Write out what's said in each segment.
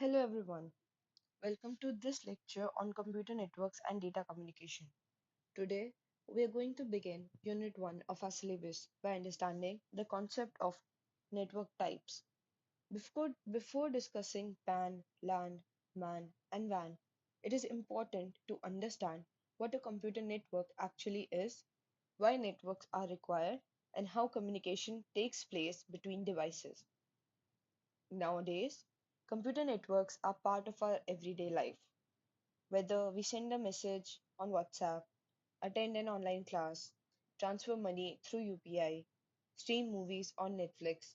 Hello everyone. Welcome to this lecture on computer networks and data communication. Today, we are going to begin Unit 1 of our syllabus by understanding the concept of network types. Before discussing PAN, LAN, MAN, and WAN, it is important to understand what a computer network actually is, why networks are required, and how communication takes place between devices. Nowadays, computer networks are part of our everyday life. Whether we send a message on WhatsApp, attend an online class, transfer money through UPI, stream movies on Netflix,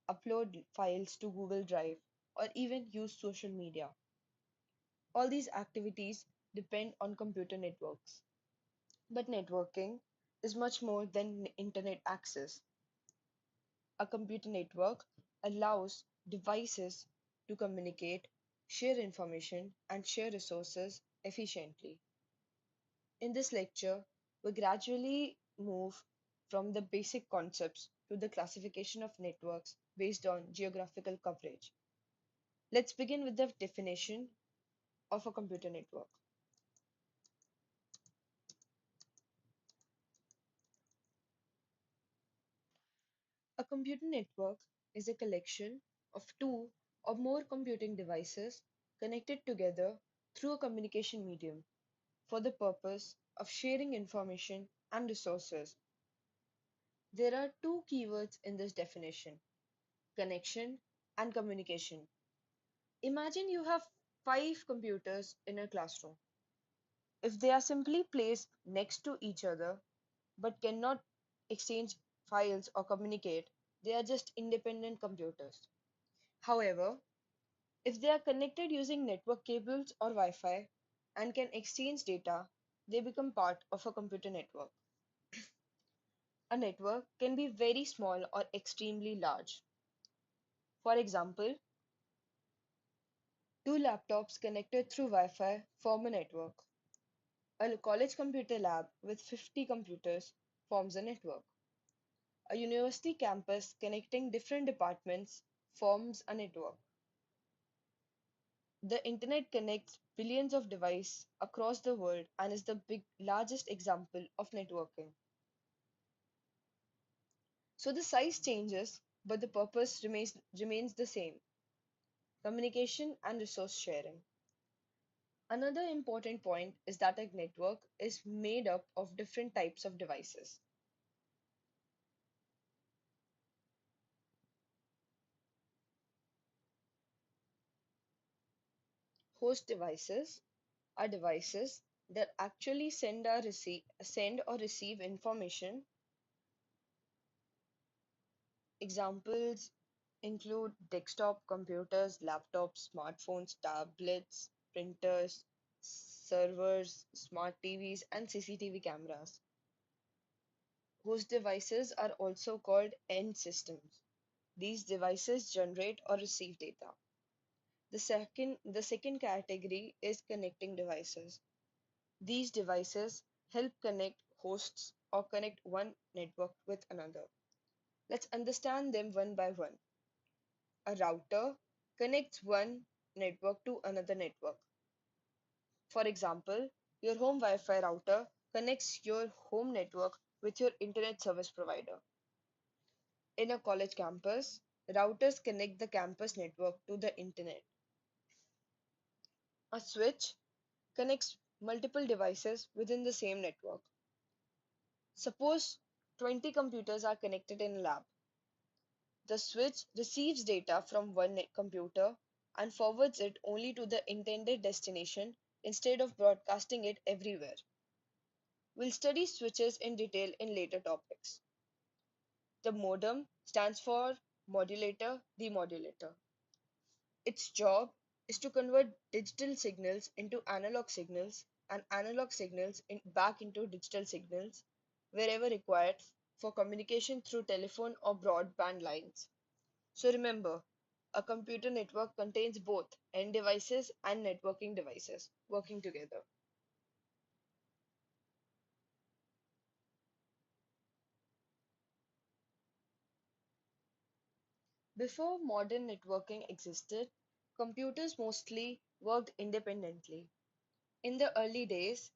upload files to Google Drive, or even use social media. All these activities depend on computer networks. But networking is much more than internet access. A computer network allows devices to communicate, share information, and share resources efficiently. In this lecture, we gradually move from the basic concepts to the classification of networks based on geographical coverage. Let's begin with the definition of a computer network. A computer network is a collection of two or more computing devices connected together through a communication medium for the purpose of sharing information and resources. There are two keywords in this definition: connection and communication. Imagine you have five computers in a classroom. If they are simply placed next to each other but cannot exchange files or communicate, they are just independent computers. However, if they are connected using network cables or Wi Fi and can exchange data, they become part of a computer network. A network can be very small or extremely large. For example, two laptops connected through Wi Fi form a network. A college computer lab with 50 computers forms a network. A university campus connecting different departments forms a network. The internet connects billions of devices across the world and is the largest example of networking. So the size changes, but the purpose remains the same: communication and resource sharing. Another important point is that a network is made up of different types of devices. Host devices are devices that actually send or receive information. Examples include desktop computers, laptops, smartphones, tablets, printers, servers, smart TVs, and CCTV cameras. Host devices are also called end systems. These devices generate or receive data. The second category is connecting devices. These devices help connect hosts or connect one network with another. Let's understand them one by one. A router connects one network to another network. For example, your home Wi-Fi router connects your home network with your internet service provider. In a college campus, routers connect the campus network to the internet. A switch connects multiple devices within the same network. Suppose 20 computers are connected in a lab. The switch receives data from one computer and forwards it only to the intended destination instead of broadcasting it everywhere. We'll study switches in detail in later topics. The modem stands for modulator demodulator. Its job is to convert digital signals into analog signals and analog signals back into digital signals wherever required for communication through telephone or broadband lines. So remember, a computer network contains both end devices and networking devices working together. Before modern networking existed, computers mostly worked independently. In the early days,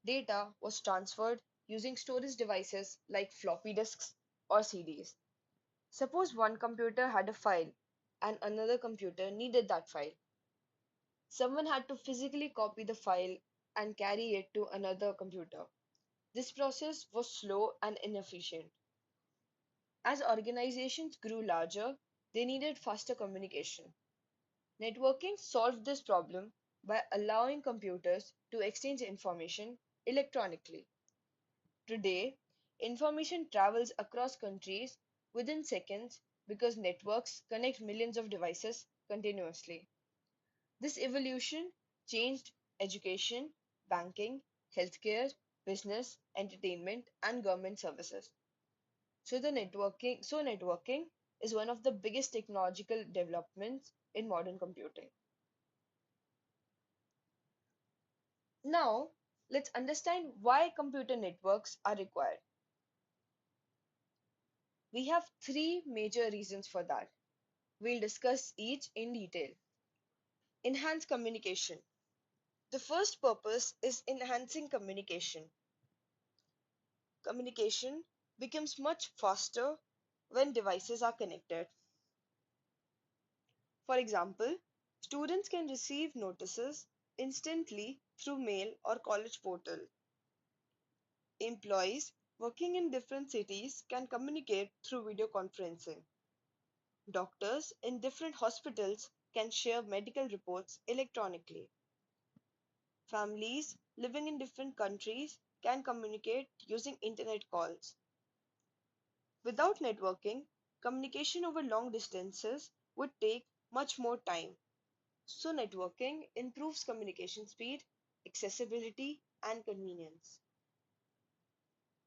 data was transferred using storage devices like floppy disks or CDs. Suppose one computer had a file and another computer needed that file. Someone had to physically copy the file and carry it to another computer. This process was slow and inefficient. As organizations grew larger, they needed faster communication. Networking solved this problem by allowing computers to exchange information electronically. Today, information travels across countries within seconds because networks connect millions of devices continuously. This evolution changed education, banking, healthcare, business, entertainment, and government services. So networking is one of the biggest technological developments in modern computing. Now, let's understand why computer networks are required. We have three major reasons for that. We'll discuss each in detail. Enhance communication. The first purpose is enhancing communication. Communication becomes much faster when devices are connected. For example, students can receive notices instantly through mail or college portal. Employees working in different cities can communicate through video conferencing. Doctors in different hospitals can share medical reports electronically. Families living in different countries can communicate using internet calls. Without networking, communication over long distances would take much more time. So, networking improves communication speed, accessibility, and convenience.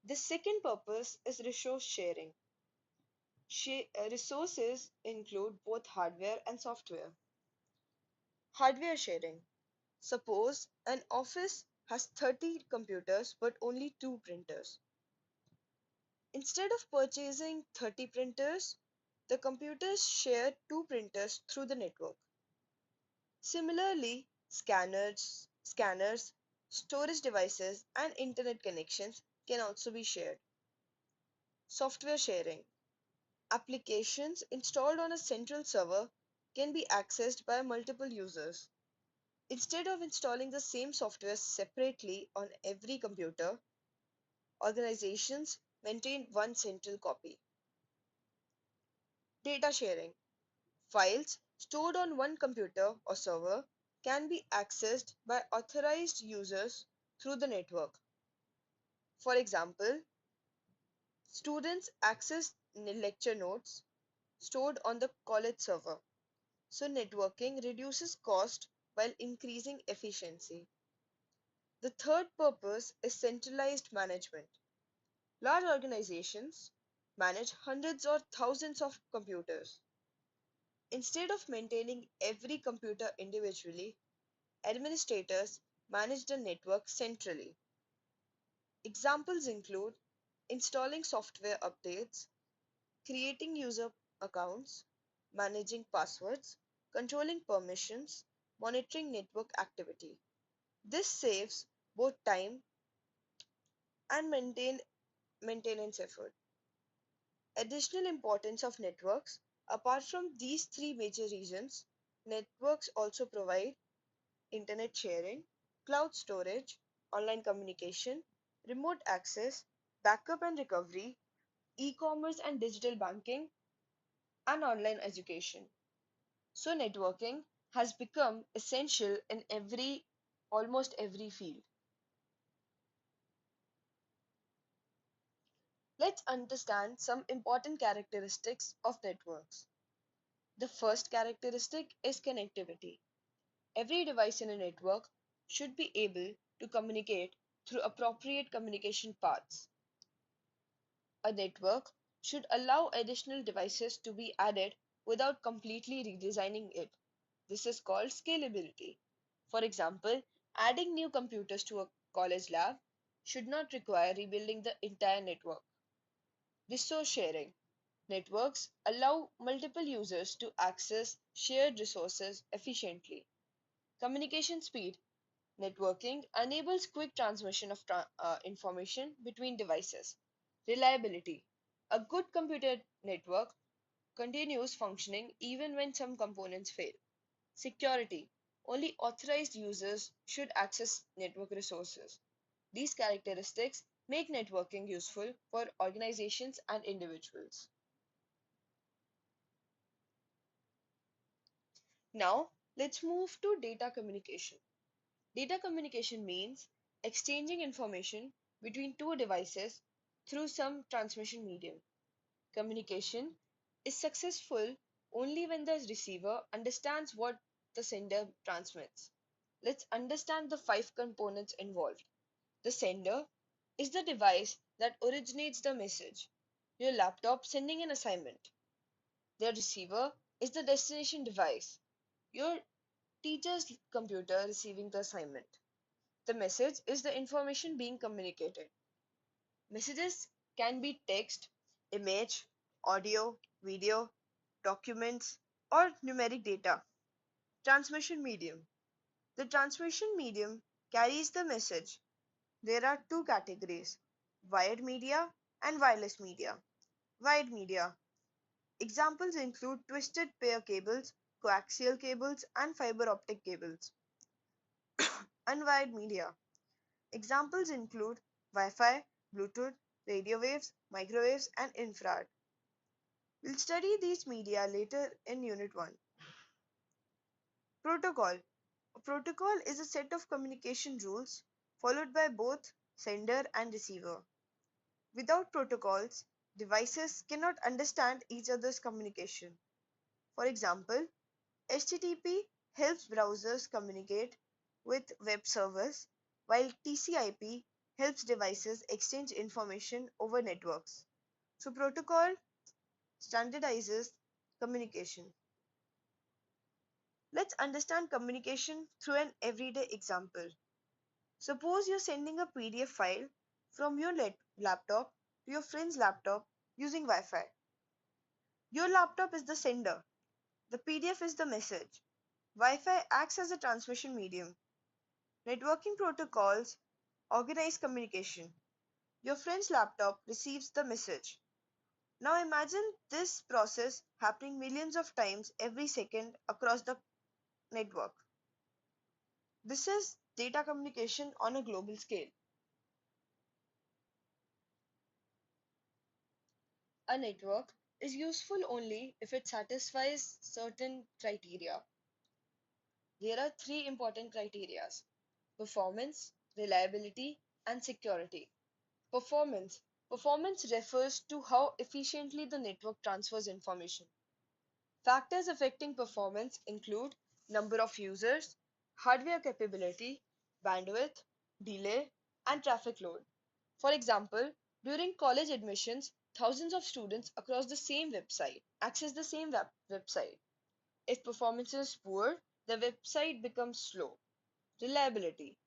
The second purpose is resource sharing. Resources include both hardware and software. Hardware sharing. Suppose an office has 30 computers but only two printers. Instead of purchasing 30 printers, the computers share two printers through the network. Similarly, scanners, storage devices, and internet connections can also be shared. Software sharing. Applications installed on a central server can be accessed by multiple users. Instead of installing the same software separately on every computer, organizations maintain one central copy. Data sharing. Files stored on one computer or server can be accessed by authorized users through the network. For example, students access lecture notes stored on the college server. So, networking reduces cost while increasing efficiency. The third purpose is centralized management. Large organizations manage hundreds or thousands of computers. Instead of maintaining every computer individually, administrators manage the network centrally. Examples include installing software updates, creating user accounts, managing passwords, controlling permissions, monitoring network activity. This saves both time and maintenance effort. Additional importance of networks. Apart from these three major reasons, networks also provide internet sharing, cloud storage, online communication, remote access, backup and recovery, e-commerce and digital banking, and online education. So networking has become essential in almost every field. Let's understand some important characteristics of networks. The first characteristic is connectivity. Every device in a network should be able to communicate through appropriate communication paths. A network should allow additional devices to be added without completely redesigning it. This is called scalability. For example, adding new computers to a college lab should not require rebuilding the entire network. Resource sharing. Networks allow multiple users to access shared resources efficiently. Communication speed. Networking enables quick transmission of information between devices. Reliability. A good computer network continues functioning even when some components fail. Security. Only authorized users should access network resources. These characteristics make networking useful for organizations and individuals. Now, let's move to data communication. Data communication means exchanging information between two devices through some transmission medium. Communication is successful only when the receiver understands what the sender transmits. Let's understand the five components involved. The sender is the device that originates the message. Your laptop sending an assignment. The receiver is the destination device. Your teacher's computer receiving the assignment. The message is the information being communicated. Messages can be text, image, audio, video, documents, or numeric data. Transmission medium. The transmission medium carries the message. There are two categories: wired media and wireless media. Wired media. Examples include twisted pair cables, coaxial cables, and fiber optic cables. Unwired media. Examples include Wi-Fi, Bluetooth, radio waves, microwaves, and infrared. We'll study these media later in Unit 1. Protocol. A protocol is a set of communication rules followed by both sender and receiver. Without protocols, devices cannot understand each other's communication. For example, HTTP helps browsers communicate with web servers, while TCP helps devices exchange information over networks. So, protocol standardizes communication. Let's understand communication through an everyday example. Suppose you're sending a PDF file from your laptop to your friend's laptop using Wi Fi. Your laptop is the sender, the PDF is the message. Wi Fi acts as a transmission medium. Networking protocols organize communication. Your friend's laptop receives the message. Now imagine this process happening millions of times every second across the network. This is data communication on a global scale. A network is useful only if it satisfies certain criteria. There are three important criteria: performance, reliability, and security. Performance. Performance refers to how efficiently the network transfers information. Factors affecting performance include number of users, hardware capability, bandwidth, delay, and traffic load. For example, during college admissions, thousands of students across the same website access the same website. If performance is poor, the website becomes slow. Reliability.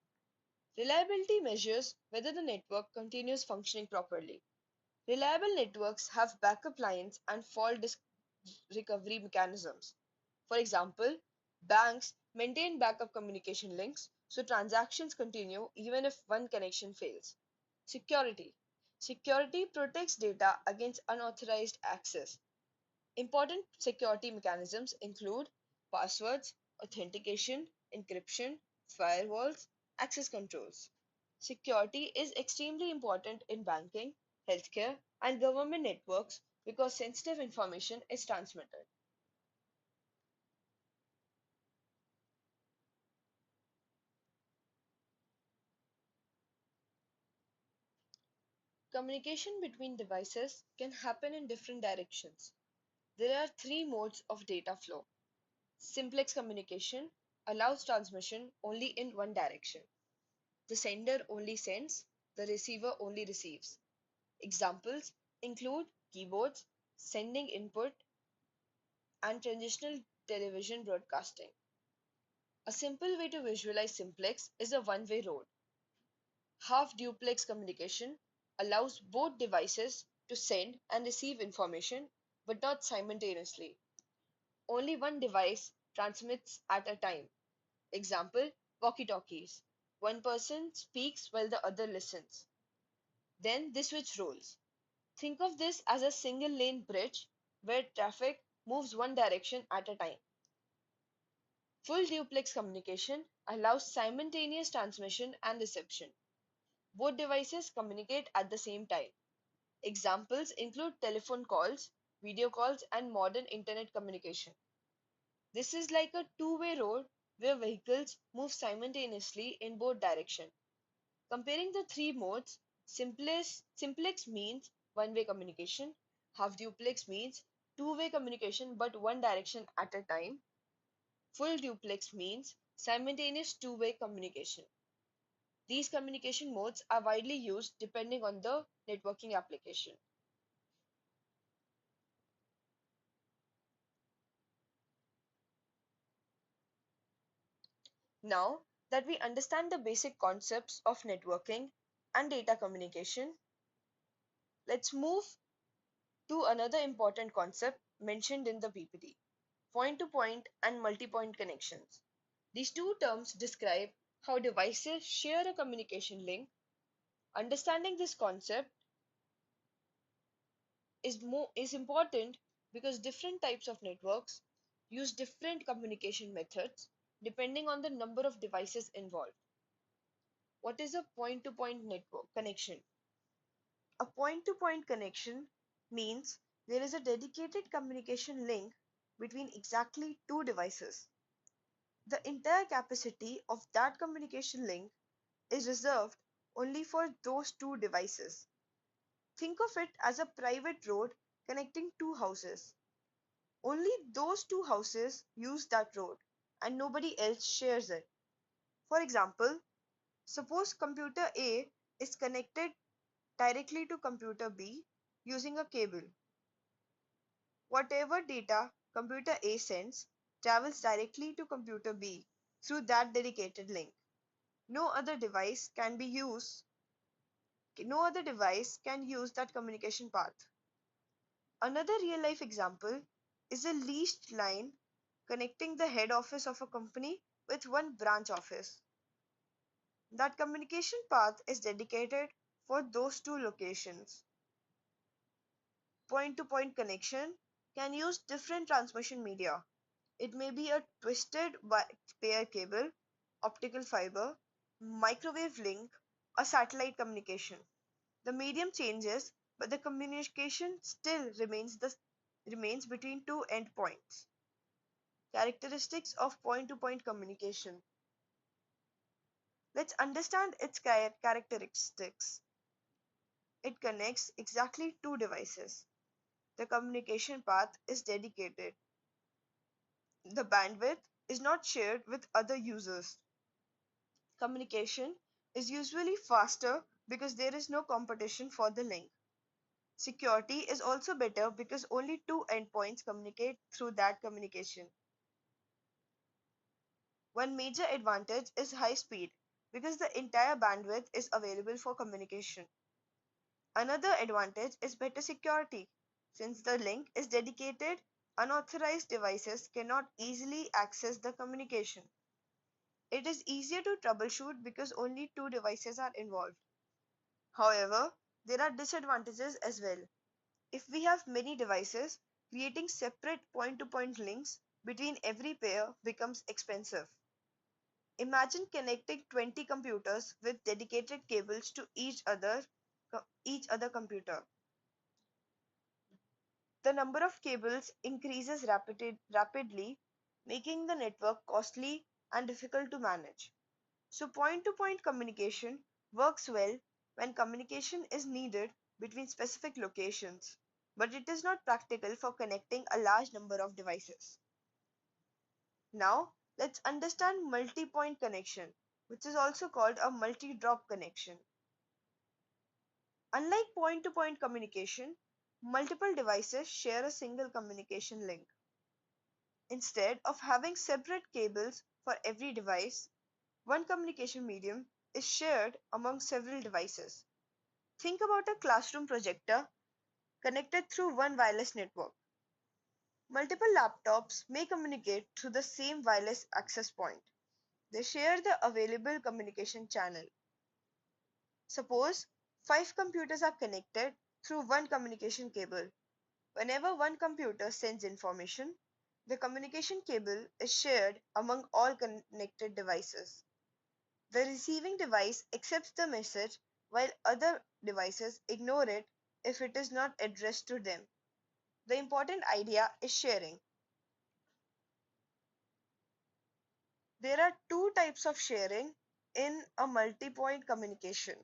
Reliability measures whether the network continues functioning properly. Reliable networks have backup lines and fault recovery mechanisms. For example, banks maintain backup communication links so transactions continue even if one connection fails. Security. Security protects data against unauthorized access. Important security mechanisms include passwords, authentication, encryption, firewalls, access controls. Security is extremely important in banking, healthcare, and government networks because sensitive information is transmitted. Communication between devices can happen in different directions. There are three modes of data flow. Simplex communication allows transmission only in one direction. The sender only sends, the receiver only receives. Examples include keyboards, sending input, and traditional television broadcasting. A simple way to visualize simplex is a one-way road. Half duplex communication allows both devices to send and receive information but not simultaneously. Only one device transmits at a time. Example, walkie-talkies. One person speaks while the other listens. Then they switch roles. Think of this as a single lane bridge where traffic moves one direction at a time. Full duplex communication allows simultaneous transmission and reception. Both devices communicate at the same time. Examples include telephone calls, video calls, and modern internet communication. This is like a two-way road where vehicles move simultaneously in both directions. Comparing the three modes, simplex means one-way communication, half duplex means two-way communication but one direction at a time, full duplex means simultaneous two-way communication. These communication modes are widely used depending on the networking application. Now that we understand the basic concepts of networking and data communication, let's move to another important concept mentioned in the PPT, point-to-point and multi-point connections. These two terms describe how devices share a communication link. Understanding this concept is important because different types of networks use different communication methods depending on the number of devices involved. What is a point-to-point network connection? A point-to-point connection means there is a dedicated communication link between exactly two devices. The entire capacity of that communication link is reserved only for those two devices. Think of it as a private road connecting two houses. Only those two houses use that road and nobody else shares it. For example, suppose computer A is connected directly to computer B using a cable. Whatever data computer A sends travels directly to computer B through that dedicated link. No other device can be used no other device can use that communication path. Another real life example is a leased line connecting the head office of a company with one branch office. That communication path is dedicated for those two locations. Point to point connection can use different transmission media. It may be a twisted pair cable, optical fiber, microwave link, or satellite communication. The medium changes, but the communication still remains between two endpoints. Characteristics of point-to-point communication. Let's understand its characteristics. It connects exactly two devices. The communication path is dedicated. The bandwidth is not shared with other users. Communication is usually faster because there is no competition for the link. Security is also better because only two endpoints communicate through that communication. One major advantage is high speed because the entire bandwidth is available for communication. Another advantage is better security. Since the link is dedicated, unauthorized devices cannot easily access the communication. It is easier to troubleshoot because only two devices are involved. However, there are disadvantages as well. If we have many devices, creating separate point-to-point links between every pair becomes expensive. Imagine connecting 20 computers with dedicated cables to each other computer. The number of cables increases rapidly, making the network costly and difficult to manage. So point-to-point communication works well when communication is needed between specific locations, but it is not practical for connecting a large number of devices. Now, let's understand multi-point connection, which is also called a multi-drop connection. Unlike point-to-point communication, multiple devices share a single communication link. Instead of having separate cables for every device, one communication medium is shared among several devices. Think about a classroom projector connected through one wireless network. Multiple laptops may communicate through the same wireless access point. They share the available communication channel. Suppose five computers are connected through one communication cable. Whenever one computer sends information, the communication cable is shared among all connected devices. The receiving device accepts the message while other devices ignore it if it is not addressed to them. The important idea is sharing. There are two types of sharing in a multi-point communication.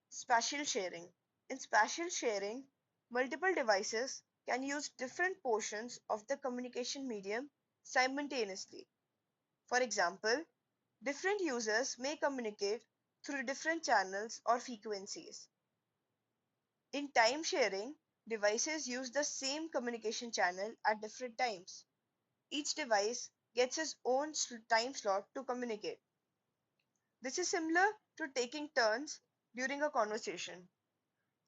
Spatial sharing. In spatial sharing, multiple devices can use different portions of the communication medium simultaneously. For example, different users may communicate through different channels or frequencies. In time sharing, devices use the same communication channel at different times. Each device gets its own time slot to communicate. This is similar to taking turns during a conversation.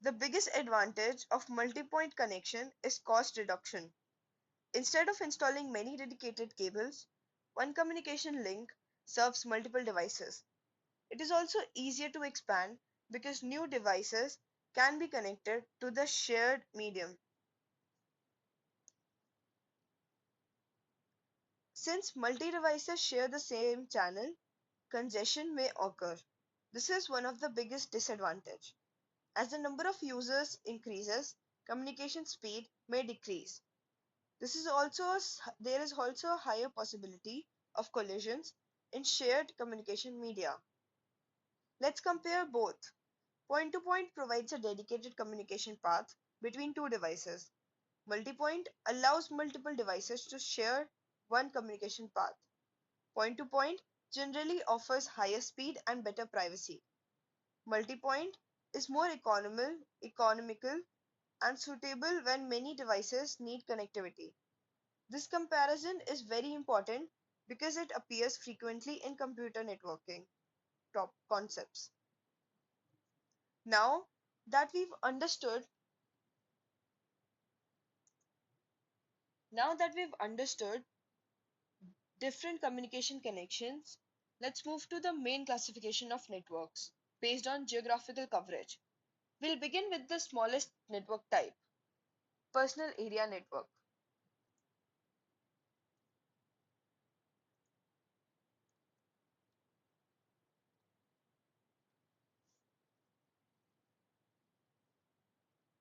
The biggest advantage of multi-point connection is cost reduction. Instead of installing many dedicated cables, one communication link serves multiple devices. It is also easier to expand because new devices can be connected to the shared medium. Since multi-devices share the same channel, congestion may occur. This is one of the biggest disadvantages. As the number of users increases, communication speed may decrease. There is also a higher possibility of collisions in shared communication media. Let's compare both. Point-to-point provides a dedicated communication path between two devices. Multipoint allows multiple devices to share one communication path. Point-to-point generally offers higher speed and better privacy. Multipoint is more economical and suitable when many devices need connectivity. This comparison is very important because it appears frequently in computer networking top concepts. Now that we've understood, now that we've understood different communication connections, let's move to the main classification of networks based on geographical coverage. We'll begin with the smallest network type, personal area network.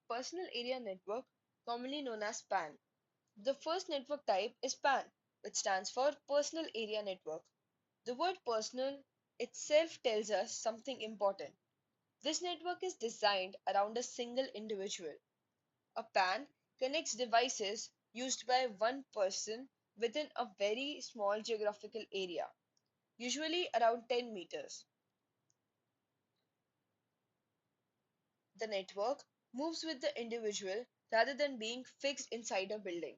Personal area network, commonly known as PAN. The first network type is PAN, which stands for Personal Area Network. The word personal itself tells us something important. This network is designed around a single individual. A PAN connects devices used by one person within a very small geographical area, usually around 10 meters. The network moves with the individual rather than being fixed inside a building.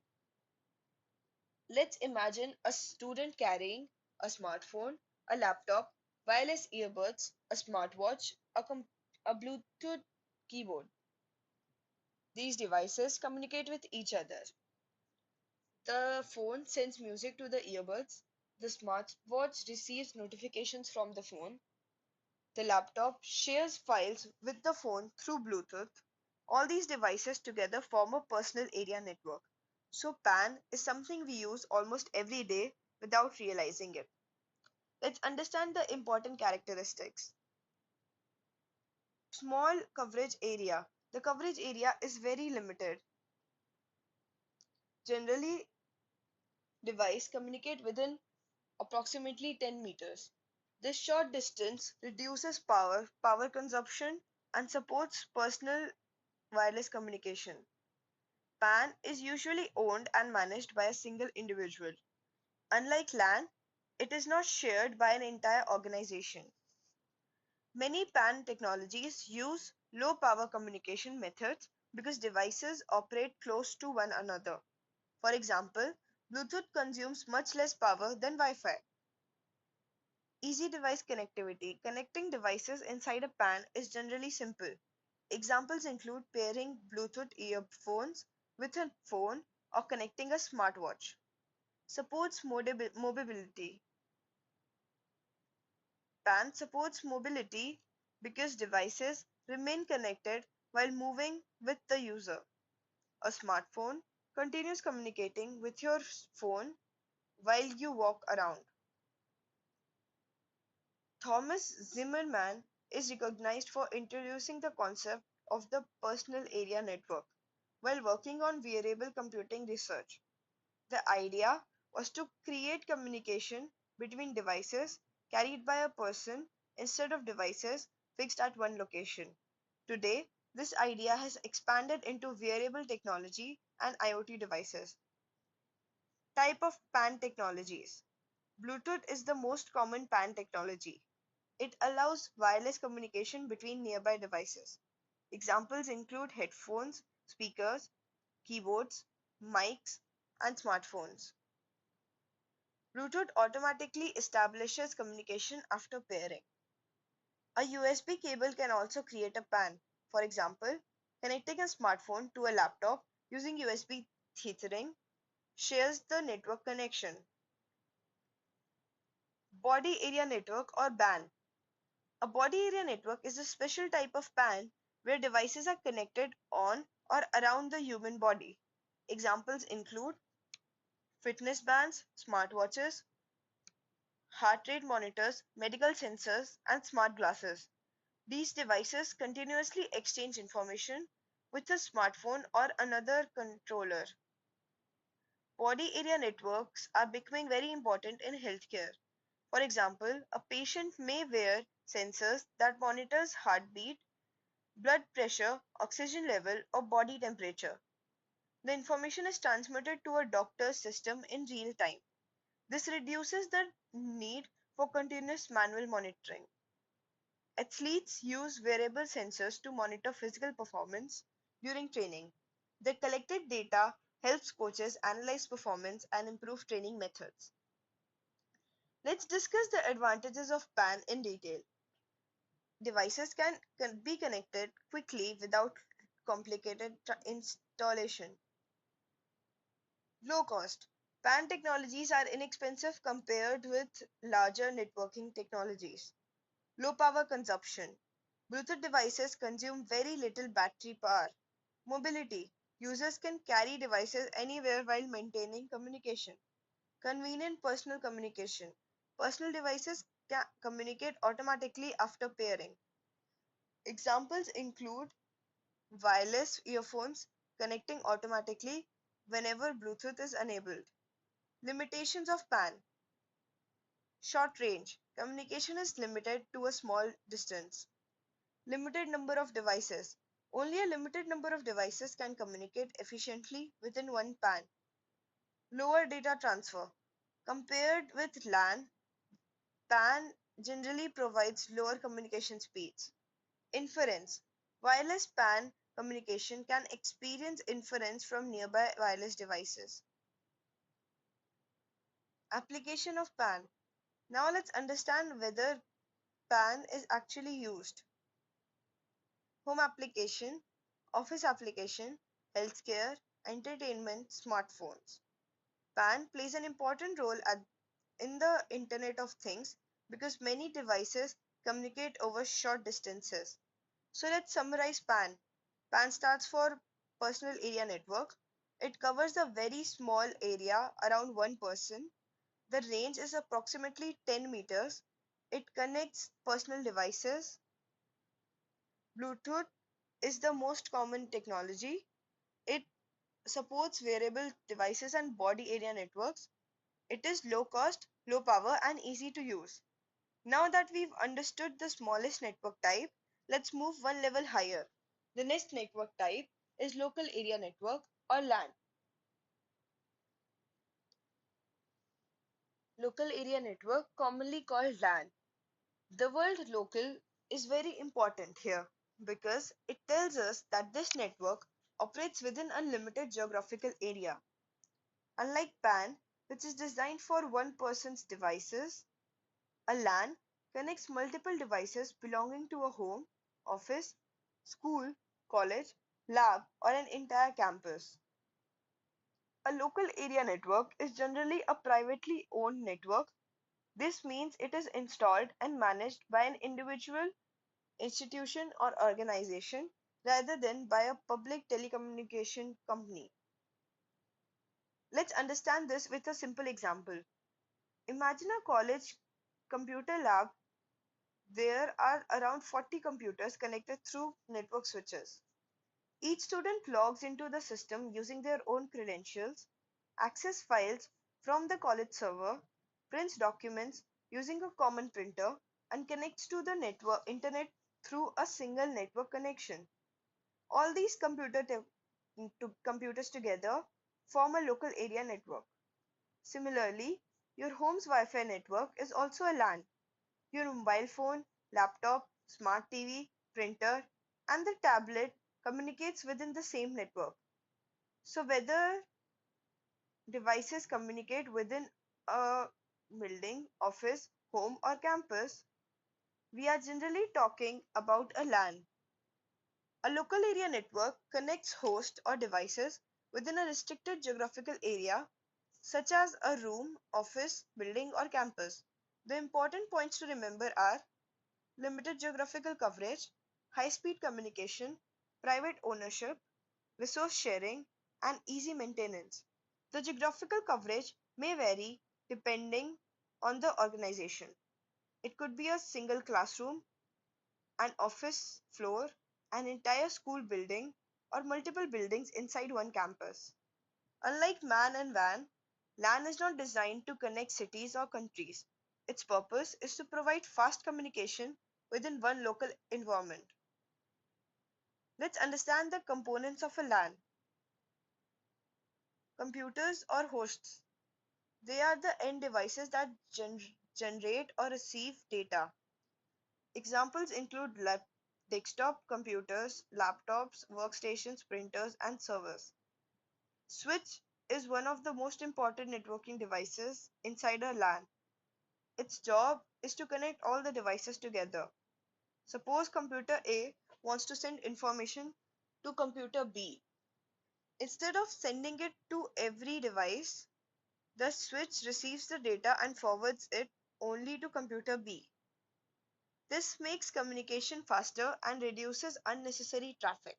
Let's imagine a student carrying a smartphone, a laptop, wireless earbuds, a smartwatch, a Bluetooth keyboard. These devices communicate with each other. The phone sends music to the earbuds, the smartwatch receives notifications from the phone, the laptop shares files with the phone through Bluetooth. All these devices together form a personal area network. So PAN is something we use almost every day without realizing it. Let's understand the important characteristics. Small coverage area. The coverage area is very limited. Generally, device communicate within approximately 10 meters. This short distance reduces power consumption, and supports personal wireless communication. PAN is usually owned and managed by a single individual. Unlike LAN, it is not shared by an entire organization. Many PAN technologies use low power communication methods because devices operate close to one another. For example, Bluetooth consumes much less power than Wi-Fi. Easy device connectivity. Connecting devices inside a PAN is generally simple. Examples include pairing Bluetooth earphones with a phone or connecting a smartwatch. Supports mobility. PAN supports mobility because devices remain connected while moving with the user. A smartphone continues communicating with your phone while you walk around. Thomas Zimmerman is recognized for introducing the concept of the personal area network while working on wearable computing research. The idea was to create communication between devices carried by a person instead of devices fixed at one location. Today, this idea has expanded into wearable technology and IoT devices. Type of PAN technologies. Bluetooth is the most common PAN technology. It allows wireless communication between nearby devices. Examples include headphones, speakers, keyboards, mics, and smartphones. Bluetooth automatically establishes communication after pairing. A USB cable can also create a PAN. For example, connecting a smartphone to a laptop using USB tethering shares the network connection. Body area network or BAN. A body area network is a special type of PAN where devices are connected on or around the human body. Examples include fitness bands, smartwatches, heart rate monitors, medical sensors, and smart glasses. These devices continuously exchange information with a smartphone or another controller. Body area networks are becoming very important in healthcare. For example, a patient may wear sensors that monitors heartbeat, blood pressure, oxygen level, or body temperature. The information is transmitted to a doctor's system in real time. This reduces the need for continuous manual monitoring. Athletes use wearable sensors to monitor physical performance during training. The collected data helps coaches analyze performance and improve training methods. Let's discuss the advantages of PAN in detail. Devices can be connected quickly without complicated installation. Low cost. PAN technologies are inexpensive compared with larger networking technologies. Low power consumption. Bluetooth devices consume very little battery power. Mobility. Users can carry devices anywhere while maintaining communication. Convenient personal communication. Personal devices can communicate automatically after pairing. Examples include wireless earphones connecting automatically whenever Bluetooth is enabled. Limitations of PAN. Short range. Communication is limited to a small distance. Limited number of devices. Only a limited number of devices can communicate efficiently within one PAN. Lower data transfer. Compared with LAN, PAN generally provides lower communication speeds. Inference. Wireless PAN communication can experience inference from nearby wireless devices. Application of PAN. Now let's understand whether PAN is actually used. Home application, office application, healthcare, entertainment, smartphones. PAN plays an important role in the Internet of Things because many devices communicate over short distances. So let's summarize PAN. PAN stands for Personal Area Network. It covers a very small area around one person. The range is approximately 10 meters. It connects personal devices. Bluetooth is the most common technology. It supports wearable devices and body area networks. It is low cost, low power, and easy to use. Now that we've understood the smallest network type, let's move one level higher. The next network type is local area network or LAN. Local area network, commonly called LAN. The word local is very important here because it tells us that this network operates within a limited geographical area. Unlike PAN, which is designed for one person's devices, a LAN connects multiple devices belonging to a home, office, school, college, lab, or an entire campus. A local area network is generally a privately owned network. This means it is installed and managed by an individual, institution, or organization rather than by a public telecommunication company. Let's understand this with a simple example. Imagine a college computer lab. There are around 40 computers connected through network switches. Each student logs into the system using their own credentials, access files from the college server, prints documents using a common printer, and connects to the network internet through a single network connection. All these computers together form a local area network. Similarly, your home's Wi-Fi network is also a LAN. Your mobile phone, laptop, smart TV, printer, and the tablet communicates within the same network. So whether devices communicate within a building, office, home, or campus, we are generally talking about a LAN. A local area network connects hosts or devices within a restricted geographical area, such as a room, office, building, or campus. The important points to remember are limited geographical coverage, high-speed communication, private ownership, resource sharing, and easy maintenance. The geographical coverage may vary depending on the organization. It could be a single classroom, an office floor, an entire school building, or multiple buildings inside one campus. Unlike MAN and WAN, LAN is not designed to connect cities or countries. Its purpose is to provide fast communication within one local environment. Let's understand the components of a LAN. Computers or hosts. They are the end devices that generate or receive data. Examples include desktop computers, laptops, workstations, printers, and servers. Switch is one of the most important networking devices inside a LAN. Its job is to connect all the devices together. Suppose computer A wants to send information to computer B. Instead of sending it to every device, the switch receives the data and forwards it only to computer B. This makes communication faster and reduces unnecessary traffic.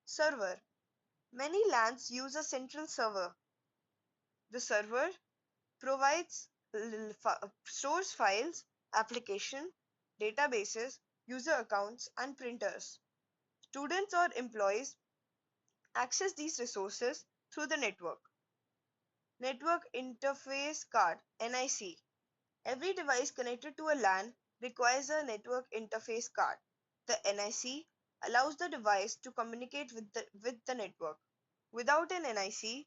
Server. Many LANs use a central server. The server provides stores files, application, databases, user accounts, and printers. Students or employees access these resources through the network. Network Interface Card (NIC). Every device connected to a LAN requires a network interface card. The NIC allows the device to communicate with the network. Without an NIC,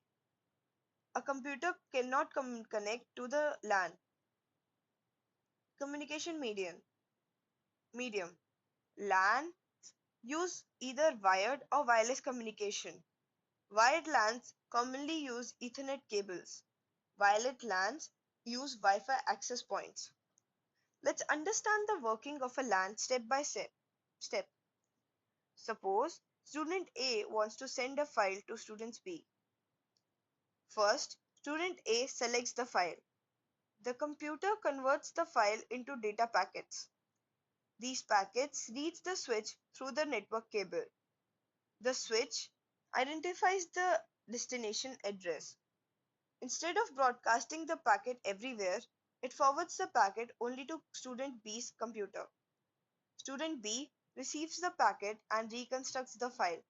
a computer cannot connect to the LAN. Communication medium. LAN use either wired or wireless communication. Wired LANs commonly use Ethernet cables. Wireless LANs use Wi-Fi access points. Let's understand the working of a LAN step by step. Suppose student A wants to send a file to student B. First, student A selects the file. The computer converts the file into data packets. These packets reach the switch through the network cable. The switch identifies the destination address. Instead of broadcasting the packet everywhere, it forwards the packet only to student B's computer. Student B receives the packet and reconstructs the file.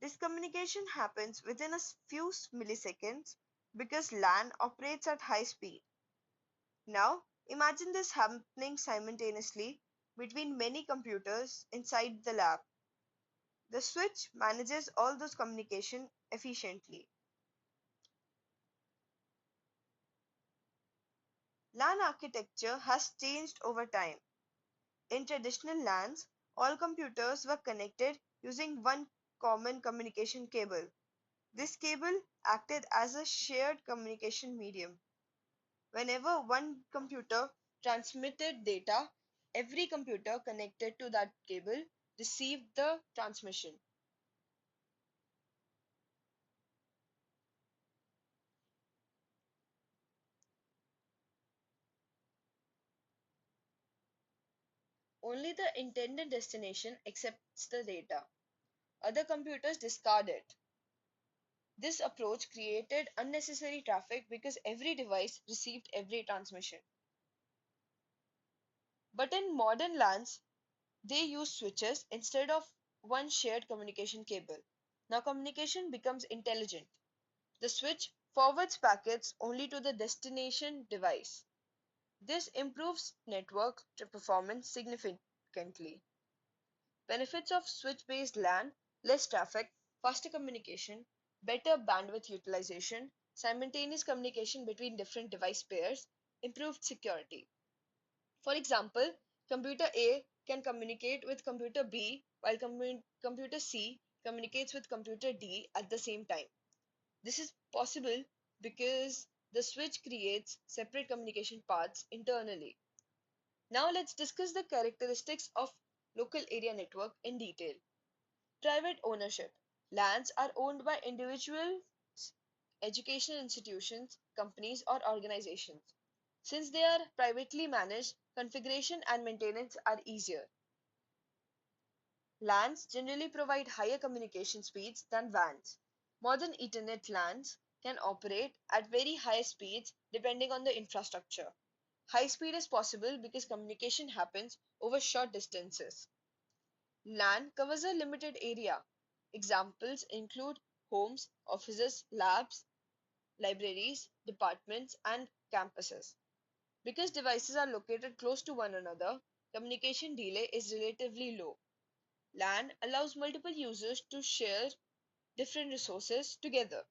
This communication happens within a few milliseconds because LAN operates at high speed. Now, imagine this happening simultaneously between many computers inside the lab. The switch manages all those communication efficiently. LAN architecture has changed over time. In traditional LANs, all computers were connected using one common communication cable. This cable acted as a shared communication medium. Whenever one computer transmitted data, every computer connected to that cable received the transmission. Only the intended destination accepts the data. Other computers discard it. This approach created unnecessary traffic because every device received every transmission. But in modern LANs, they use switches instead of one shared communication cable. Now communication becomes intelligent. The switch forwards packets only to the destination device. This improves network performance significantly. Benefits of switch-based LAN: less traffic, faster communication, better bandwidth utilization, simultaneous communication between different device pairs, improved security. For example, computer A can communicate with computer B while computer C communicates with computer D at the same time. This is possible because the switch creates separate communication paths internally. Now let's discuss the characteristics of local area network in detail. Private ownership. LANs are owned by individuals, educational institutions, companies, or organizations. Since they are privately managed, configuration and maintenance are easier. LANs generally provide higher communication speeds than WANs. Modern Ethernet LANs can operate at very high speeds depending on the infrastructure. High speed is possible because communication happens over short distances. LAN covers a limited area. Examples include homes, offices, labs, libraries, departments, and campuses. Because devices are located close to one another, communication delay is relatively low. LAN allows multiple users to share different resources together.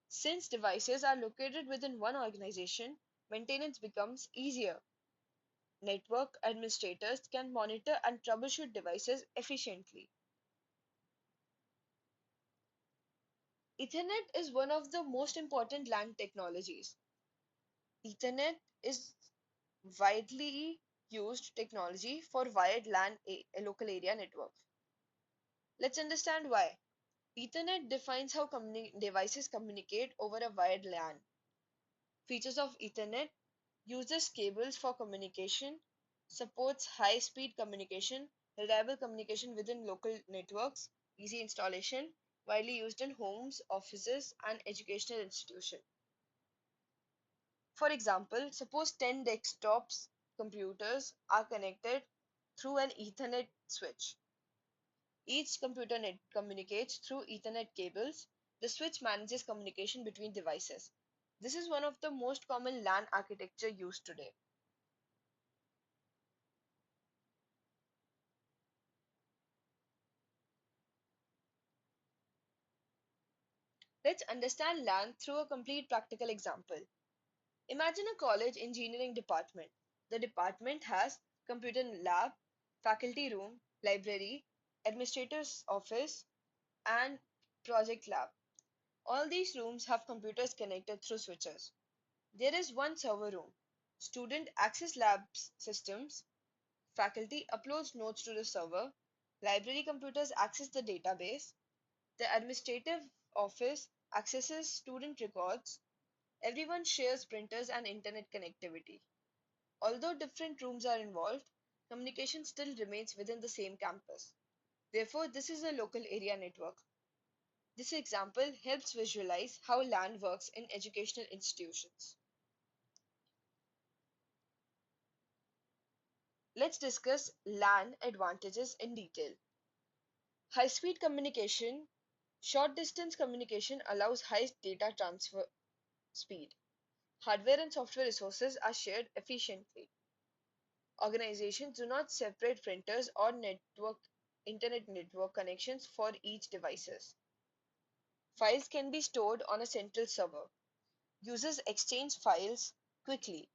Since devices are located within one organization, maintenance becomes easier. Network administrators can monitor and troubleshoot devices efficiently. Ethernet is one of the most important LAN technologies. Ethernet is widely used technology for wired LAN local area networks. Let's understand why. Ethernet defines how devices communicate over a wired LAN. Features of Ethernet: uses cables for communication, supports high speed communication, reliable communication within local networks, easy installation, widely used in homes, offices, and educational institutions. For example, suppose 10 desktops computers are connected through an Ethernet switch. Each computer communicates through Ethernet cables. The switch manages communication between devices. This is one of the most common LAN architecture used today. Let's understand LAN through a complete practical example. Imagine a college engineering department. The department has computer lab, faculty room, library, administrator's office, and project lab. All these rooms have computers connected through switches. There is one server room. Student access labs systems. Faculty uploads notes to the server. Library computers access the database. The administrative office accesses student records. Everyone shares printers and internet connectivity. Although different rooms are involved, communication still remains within the same campus. Therefore, this is a local area network. This example helps visualize how LAN works in educational institutions. Let's discuss LAN advantages in detail. High-speed communication. Short distance communication allows high data transfer speed. Hardware and software resources are shared efficiently. Organizations do not separate printers or internet network connections for each devices. Files can be stored on a central server. Users exchange files quickly.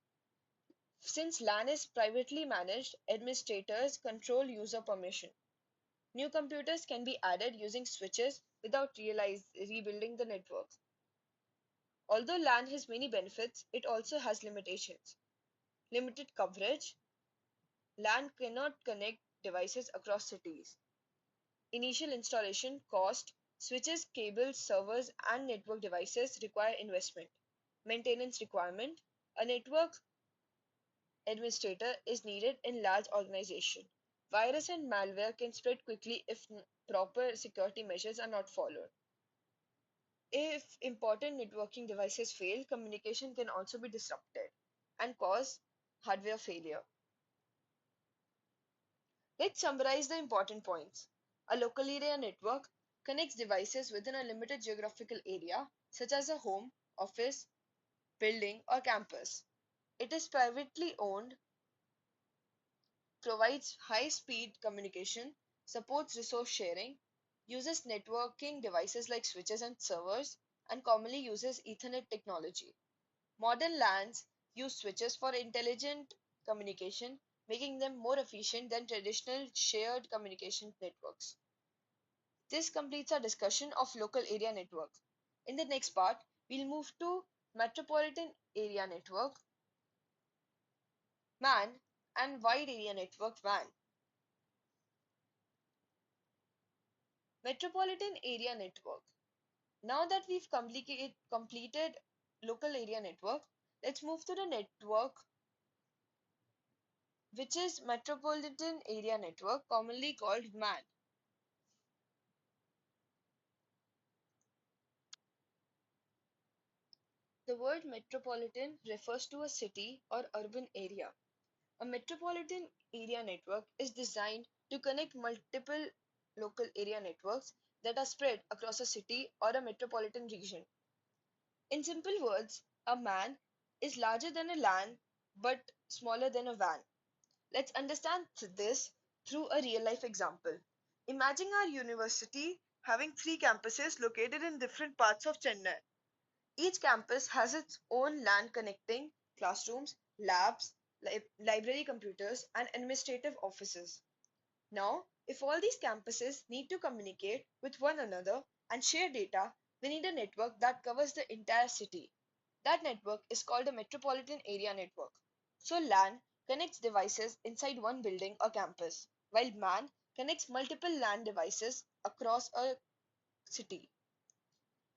Since LAN is privately managed, administrators control user permission. New computers can be added using switches without rebuilding the network. Although LAN has many benefits, it also has limitations. Limited coverage. LAN cannot connect devices across cities. Initial installation cost. Switches, cables, servers, and network devices require investment. Maintenance requirement. A network administrator is needed in large organization. Virus and malware can spread quickly if proper security measures are not followed. If important networking devices fail, communication can also be disrupted and cause hardware failure. Let's summarize the important points. A local area network connects devices within a limited geographical area, such as a home, office, building, or campus. It is privately owned, provides high speed communication, supports resource sharing, uses networking devices like switches and servers, and commonly uses Ethernet technology. Modern LANs use switches for intelligent communication, making them more efficient than traditional shared communication networks. This completes our discussion of local area network. In the next part, we'll move to metropolitan area network, MAN, and wide area network, WAN. Metropolitan area network. Now that we've completed local area network, let's move to the network which is metropolitan area network, commonly called MAN. The word metropolitan refers to a city or urban area. A metropolitan area network is designed to connect multiple local area networks that are spread across a city or a metropolitan region. In simple words, a MAN is larger than a LAN but smaller than a WAN. Let's understand this through a real life example. Imagine our university having three campuses located in different parts of Chennai. Each campus has its own LAN connecting classrooms, labs, library computers, and administrative offices. Now, if all these campuses need to communicate with one another and share data, we need a network that covers the entire city. That network is called a metropolitan area network. So LAN connects devices inside one building or campus, while MAN connects multiple LAN devices across a city.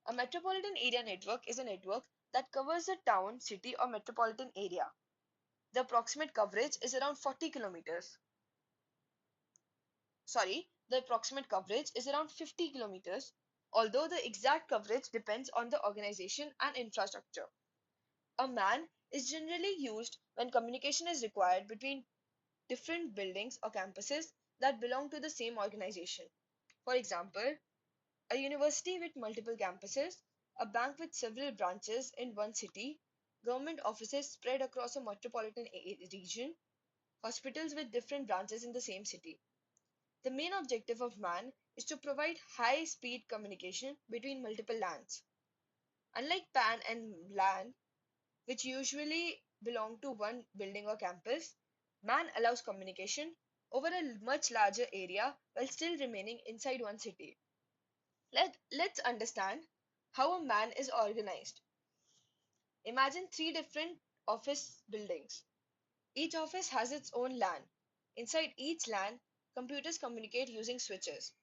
A metropolitan area network is a network that covers a town, city, or metropolitan area. The approximate coverage is around 40 kilometers. The approximate coverage is around 50 kilometers, although the exact coverage depends on the organization and infrastructure. A MAN is generally used when communication is required between different buildings or campuses that belong to the same organization. For example, a university with multiple campuses, a bank with several branches in one city, government offices spread across a metropolitan region, hospitals with different branches in the same city. The main objective of MAN is to provide high speed communication between multiple LANs. Unlike PAN and LAN, which usually belong to one building or campus, MAN allows communication over a much larger area while still remaining inside one city. Let's understand how a MAN is organized. Imagine three different office buildings. Each office has its own LAN. Inside each LAN, computers communicate using switches.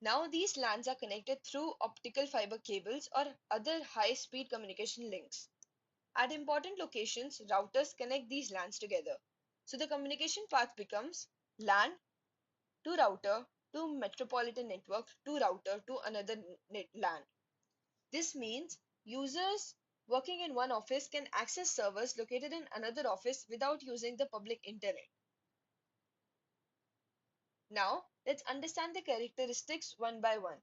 Now these LANs are connected through optical fiber cables or other high-speed communication links. At important locations, routers connect these LANs together. So the communication path becomes LAN to router to metropolitan network to router to another LAN. This means users working in one office can access servers located in another office without using the public internet. Now, let's understand the characteristics one by one.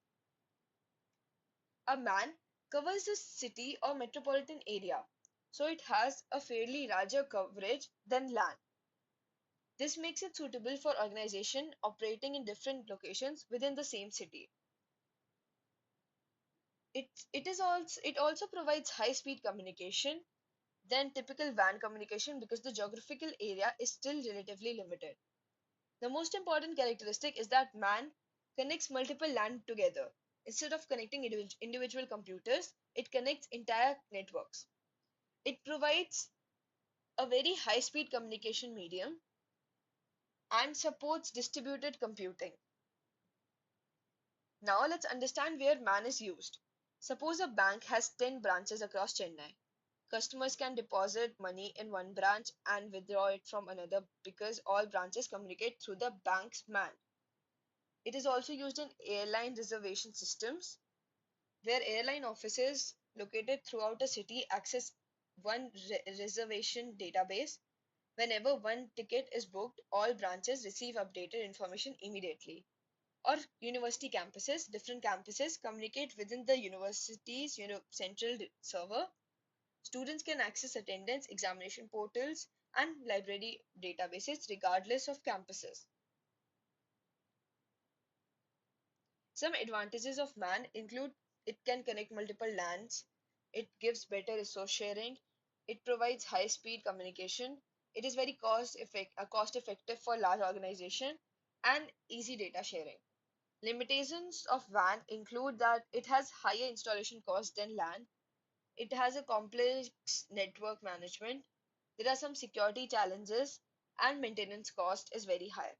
A MAN covers a city or metropolitan area, so it has a fairly larger coverage than LAN. This makes it suitable for organization operating in different locations within the same city. It also provides high speed communication than typical WAN communication because the geographical area is still relatively limited. The most important characteristic is that MAN connects multiple LAN together. Instead of connecting individual computers, it connects entire networks. It provides a very high speed communication medium and supports distributed computing. Now let's understand where MAN is used. Suppose a bank has 10 branches across Chennai. Customers can deposit money in one branch and withdraw it from another because all branches communicate through the bank's man. It is also used in airline reservation systems, where airline offices located throughout a city access one reservation database. Whenever one ticket is booked, all branches receive updated information immediately. Or university campuses, different campuses communicate within the university's central server. Students can access attendance, examination portals, and library databases regardless of campuses. Some advantages of WAN include it can connect multiple LANs, it gives better resource sharing, it provides high speed communication, it is very cost effective for large organization, and easy data sharing. Limitations of WAN include that it has higher installation cost than LAN, it has a complex network management, there are some security challenges, and maintenance cost is very high.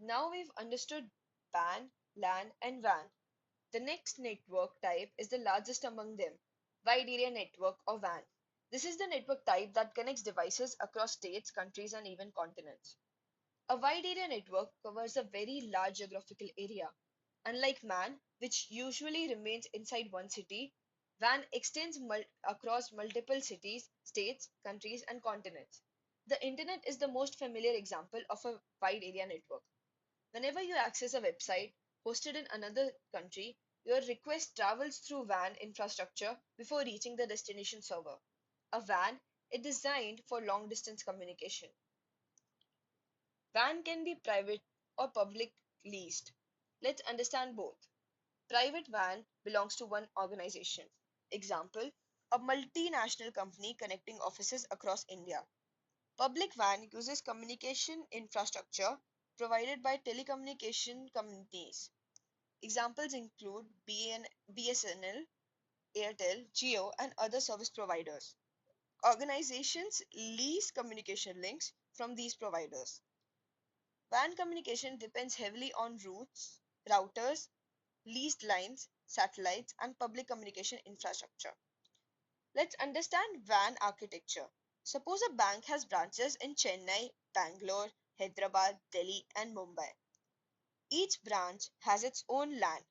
Now we've understood WAN, LAN, and WAN. The next network type is the largest among them, wide area network or WAN. This is the network type that connects devices across states, countries, and even continents. A wide area network covers a very large geographical area. Unlike MAN, which usually remains inside one city, WAN extends across multiple cities, states, countries, and continents. The internet is the most familiar example of a wide area network. Whenever you access a website hosted in another country, your request travels through WAN infrastructure before reaching the destination server. A WAN is designed for long distance communication. WAN can be private or public leased. Let's understand both. Private WAN belongs to one organization. Example, a multinational company connecting offices across India. Public WAN uses communication infrastructure provided by telecommunication companies. Examples include BSNL, Airtel, Jio, and other service providers. Organizations lease communication links from these providers. WAN communication depends heavily on routers, leased lines, satellites, and public communication infrastructure. Let's understand WAN architecture. Suppose a bank has branches in Chennai, Bangalore, Hyderabad, Delhi, and Mumbai. Each branch has its own LAN.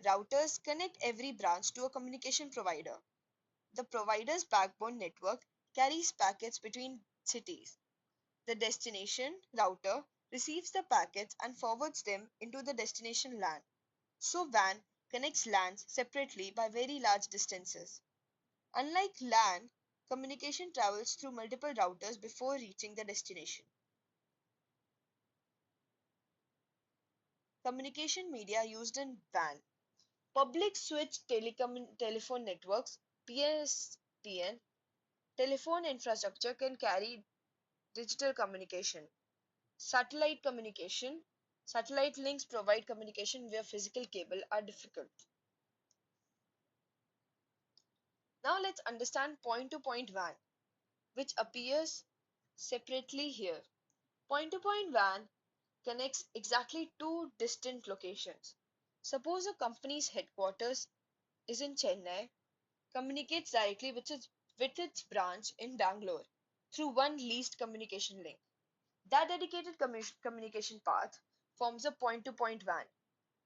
Routers connect every branch to a communication provider. The provider's backbone network carries packets between cities. The destination router receives the packets and forwards them into the destination LAN. So WAN connects LANs separately by very large distances. Unlike LAN, communication travels through multiple routers before reaching the destination. Communication media used in WAN. Public switch telephone networks (PSTN) telephone infrastructure can carry digital communication. Satellite communication. Satellite links provide communication where physical cable are difficult. Now let's understand point-to-point WAN, which appears separately here. Point-to-point WAN connects exactly two distant locations. Suppose a company's headquarters is in Chennai, communicates directly with its branch in Bangalore through one leased communication link. That dedicated communication path forms a point-to-point WAN.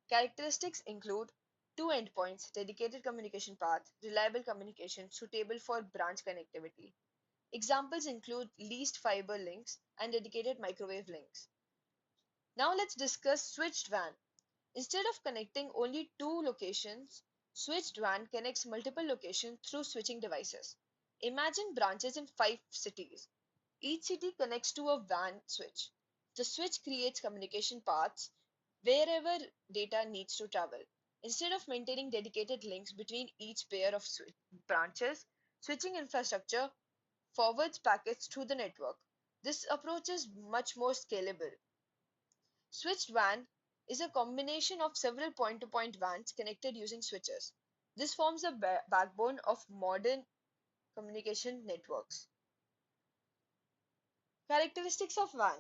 Characteristics include two endpoints, dedicated communication path, reliable communication suitable for branch connectivity. Examples include leased fiber links and dedicated microwave links. Now let's discuss switched WAN. Instead of connecting only two locations, switched WAN connects multiple locations through switching devices. Imagine branches in 5 cities. Each city connects to a WAN switch. The switch creates communication paths wherever data needs to travel. Instead of maintaining dedicated links between each pair of branches, switching infrastructure forwards packets through the network. This approach is much more scalable. Switched WAN is a combination of several point-to-point WANs connected using switches. This forms the backbone of modern communication networks. Characteristics of WAN.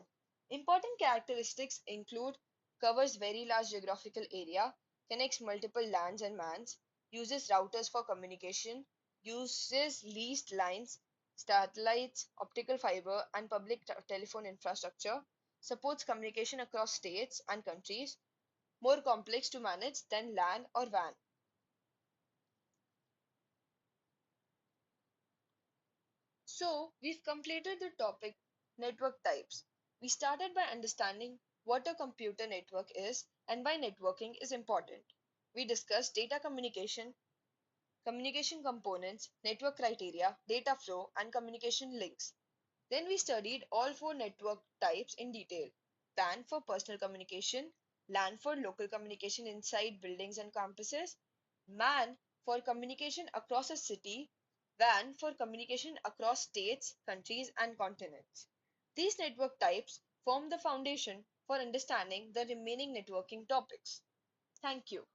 Important characteristics include covers very large geographical area, connects multiple LANs and MANs, uses routers for communication, uses leased lines, satellites, optical fiber, and public telephone infrastructure, supports communication across states and countries, more complex to manage than LAN or WAN. So, we've completed the topic network types. We started by understanding what a computer network is and why networking is important. We discussed data communication, communication components, network criteria, data flow, and communication links. Then we studied all four network types in detail. WAN for personal communication, LAN for local communication inside buildings and campuses, MAN for communication across a city, WAN for communication across states, countries, and continents. These network types form the foundation for understanding the remaining networking topics. Thank you.